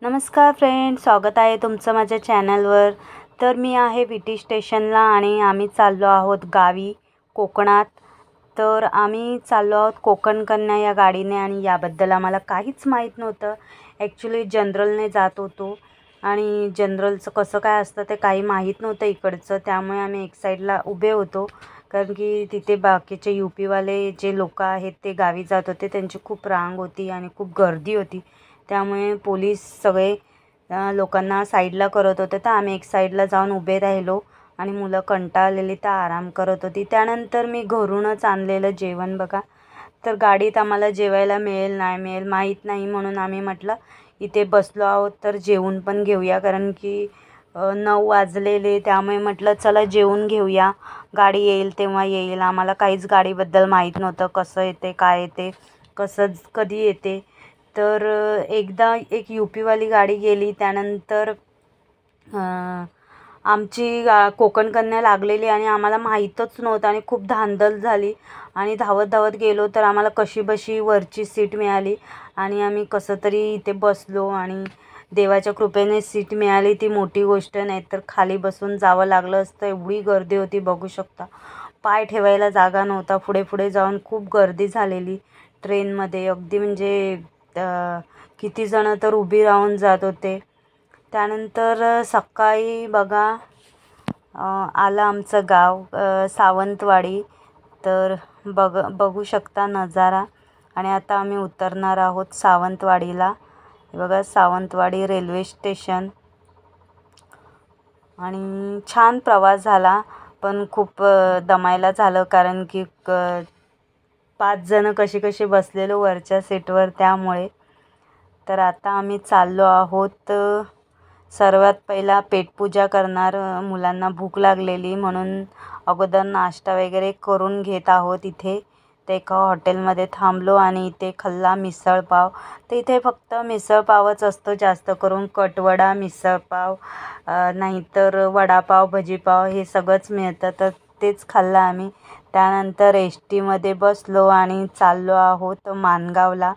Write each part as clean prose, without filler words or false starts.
नमस्कार फ्रेंड, स्वागत आहे तुमचं माझ्या चॅनलवर। तर मी आहे विटी स्टेशनला आणि आम्ही चाललो आहोत गावी कोकणात। तर आम्ही चाललो आहोत कोकण कन्या या गाडीने आणि याबद्दल आम्हाला काहीच माहीत नव्हतं। ॲक्च्युली जनरलने जात होतो आणि जनरलचं कसं काय असतं ते काही माहीत नव्हतं इकडचं, त्यामुळे आम्ही एक साईडला उभे होतो कारण की तिथे बाकीचे यूपीवाले जे लोक आहेत ते गावी जात होते, त्यांची खूप रांग होती आणि खूप गर्दी होती, त्यामुळे पोलीस सगळे लोकांना साईडला करत होते। तर आम्ही एक साईडला जाऊन उभे राहिलो आणि मुलं कंटाळलेली तर आराम करत होती। त्यानंतर मी घरूनच आणलेलं जेवण बघा, तर गाडीत आम्हाला जेवायला मिळेल नाही मिळेल माहीत नाही, म्हणून आम्ही म्हटलं इथे बसलो आहोत तर जेवून पण घेऊया, कारण की 9 वाजलेले, त्यामुळे म्हटलं चला जेवून घेऊया, गाडी येईल तेव्हा येईल। आम्हाला काहीच गाडीबद्दल माहीत नव्हतं, कसं येते काय येते कसं कधी येते। तर एकदा एक यूपीवाली गाडी गेली, त्यानंतर आमची कोकण कन्या लागलेली आणि आम्हाला माहीतच नव्हतं आणि खूप धांदल झाली आणि धावत धावत गेलो तर आम्हाला कशीबशी वरची सीट मिळाली आणि आम्ही कसं तरी इथे बसलो आणि देवाच्या कृपेने सीट मिळाली, ती मोठी गोष्ट नाही तर खाली बसून जावं लागलं असतं। एवढी गर्दी होती, बघू शकता, पाय ठेवायला जागा नव्हता। पुढे पुढे जाऊन खूप गर्दी झालेली ट्रेनमध्ये, अगदी म्हणजे किती जण तर उभी राहून जात होते। त्यानंतर सकाळी बघा आलं आमचं गाव सावंतवाडी, तर बघू शकता नजारा। आणि आता आम्ही उतरणार आहोत सावंतवाडीला। बघा सावंतवाडी रेल्वे स्टेशन, आणि छान प्रवास झाला, पण खूप दमायला झालं कारण की 5 जण कशी बसलेलो वरच्या सीटवर, त्यामुळे। तर आता आम्ही चाललो आहोत, सर्वात पहिला पेटपूजा करणार, मुलांना भूक लागलेली म्हणून अगोदर नाश्ता वगैरे करून घेत आहोत इथे। ते एका हॉटेलमध्ये थांबलो आणि इथे खाल्ला मिसळपाव। तर इथे फक्त मिसळपावच असतो, जास्त करून कटवडा, मिसळपाव, नाहीतर वडापाव, भजीपाव हे सगळंच मिळतं, तर तेच खाल्लं आम्ही। त्यानंतर एस टीमध्ये बसलो आणि चाललो आहोत माणगावला।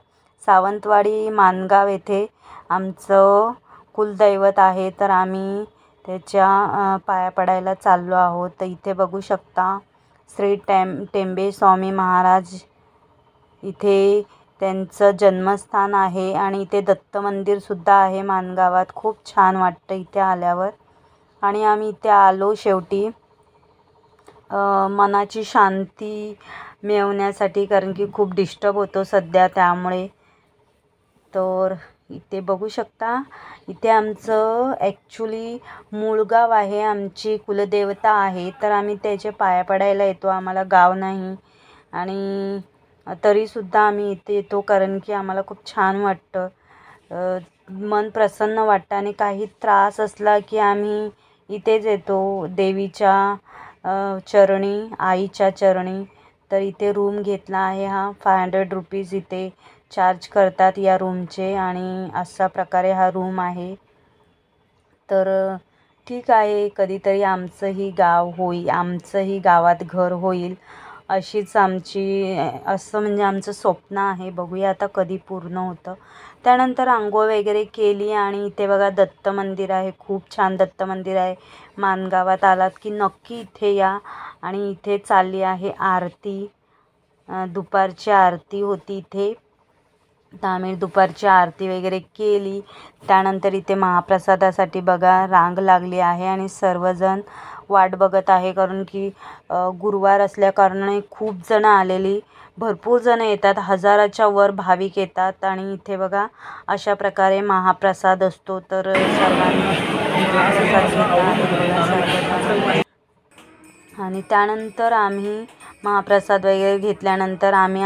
सावंतवाडी माणगाव येथे आमचं कुलदैवत आहे, तर आम्ही त्याच्या पाया पडायला चाललो आहोत। तर इथे बघू शकता श्री टेंबे स्वामी महाराज, इथे त्यांचं जन्मस्थान आहे आणि इथे दत्त मंदिरसुद्धा आहे माणगावात। खूप छान वाटतं इथे आल्यावर, आणि आम्ही इथे आलो शेवटी मनाची शांती मिळवण्यासाठी, कारण की खूप डिस्टर्ब होतो सध्या, त्यामुळे। तर इथे बघू शकता, इथे आमचं ॲक्च्युली मूळगाव आहे, आमची कुलदेवता आहे, तर आम्ही त्याच्या पाया पडायला येतो। आम्हाला गाव नाही आणि तरीसुद्धा आम्ही इथे येतो कारण की आम्हाला खूप छान वाटतं, मन प्रसन्न वाटतं, आणि काही त्रास असला की आम्ही इथेच येतो देवीच्या चरणी, आईच्या चरणी। तर इथे रूम घेतला आहे, हा 500 रुपीज इथे चार्ज करतात या रूमचे, आणि अशा प्रकारे हा रूम आहे। तर ठीक आहे, कधीतरी आमचंही गावात घर होईल, अशीच आमची असं म्हणजे आमचं स्वप्न आहे। बघूया आता कधी पूर्ण होतं। त्यानंतर आंघोळ वगैरे केली आणि इथे बघा दत्त मंदिर आहे, खूप छान दत्त मंदिर आहे। माणगावात आलात की नक्की इथे या। आणि इथे चालली आहे आरती, दुपारची आरती होती इथे, तर आम्ही दुपारची आरती वगैरे केली। त्यानंतर इथे महाप्रसादासाठी बघा रांग लागली आहे आणि सर्वजण वाट बघत आहे, कारण की गुरुवार असल्याकारणाने खूप जण आलेली, भरपूर जण येतात, 1000च्या वर भाविक येतात। आणि इथे बघा अशा प्रकारे महाप्रसाद असतो, तर सर्वांनी महाप्रसाद घेतला आहे। आणि त्यानंतर आम्ही महाप्रसाद वगैरे घेतल्यानंतर आम्ही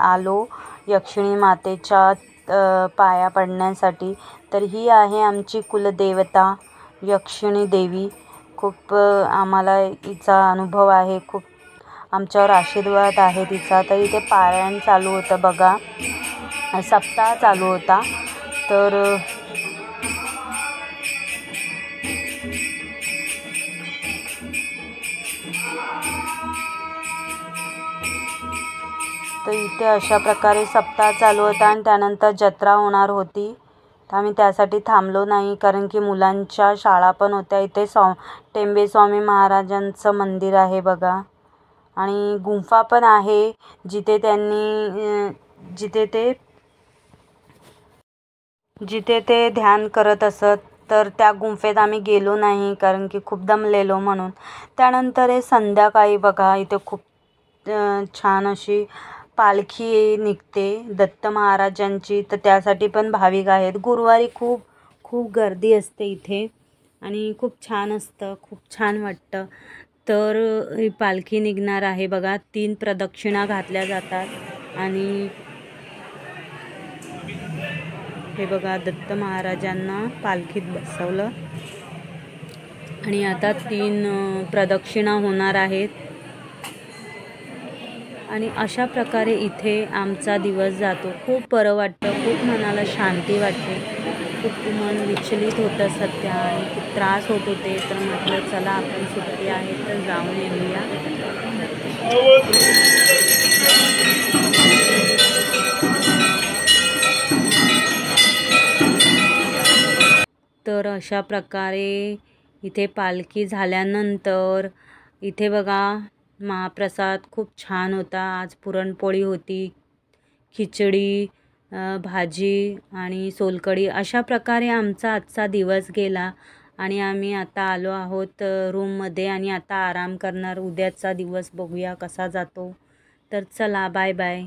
आलो यक्षिणी मातेच्या पाया पडण्यासाठी। तर ही आहे आमची कुलदेवता यक्षिणी देवी। खूप आम्हाला हिचा अनुभव आहे, खूप आमच्यावर आशीर्वाद आहे तिचा। तर इथे पारायण चालू होतं बघा, सप्ताह चालू होता। तर इथे अशा प्रकारे सप्ताह चालू होता आणि त्यानंतर जत्रा होणार होती। तर आम्ही त्यासाठी थांबलो नाही, कारण की मुलांच्या शाळा पण होत्या. इथे टेंबे स्वामी महाराजांचं मंदिर आहे बघा, आणि गुंफा पण आहे जिथे त्यांनी जिथे ते ध्यान करत असत. तर त्या गुंफेत आम्ही गेलो नाही, कारण की खूप दमलेलो म्हणून. त्यानंतर हे संध्याकाळी बघा, इथे खूप छान अशी पालखी निघते दत्त महाराजांची. तर त्यासाठी पण भाविक आहेत. गुरुवारी खूप खूप गर्दी असते इथे आणि खूप छान असतं, खूप छान वाटतं. तर ही पालखी निघणार आहे बघा. 3 प्रदक्षिणा घातल्या जातात आणि हे बघा, दत्त महाराजांना पालखीत बसवलं आणि आता 3 प्रदक्षिणा होणार आहेत. आणि अशा प्रकारे इथे आमचा दिवस जातो. खूप बरं वाटतं, खूप मनाला शांती वाटते. खूप मन विचलित होतं सध्या आणि खूप त्रास होत होते. तर म्हटलं चला, आपण सुट्टी आहे तर जाऊन येऊया. तर अशा प्रकारे इथे पालखी झाल्यानंतर इथे बघा, महाप्रसाद खूप छान होता. आज पुरणपोळी होती, खिचडी, भाजी आणि सोलकढी. अशा प्रकारे आमचा आजचा दिवस गेला आणि आम्ही आता आलो आहोत रूममध्ये आणि आता आराम करणार. उद्याचा दिवस बघूया कसा जातो. तर चला, बाय बाय.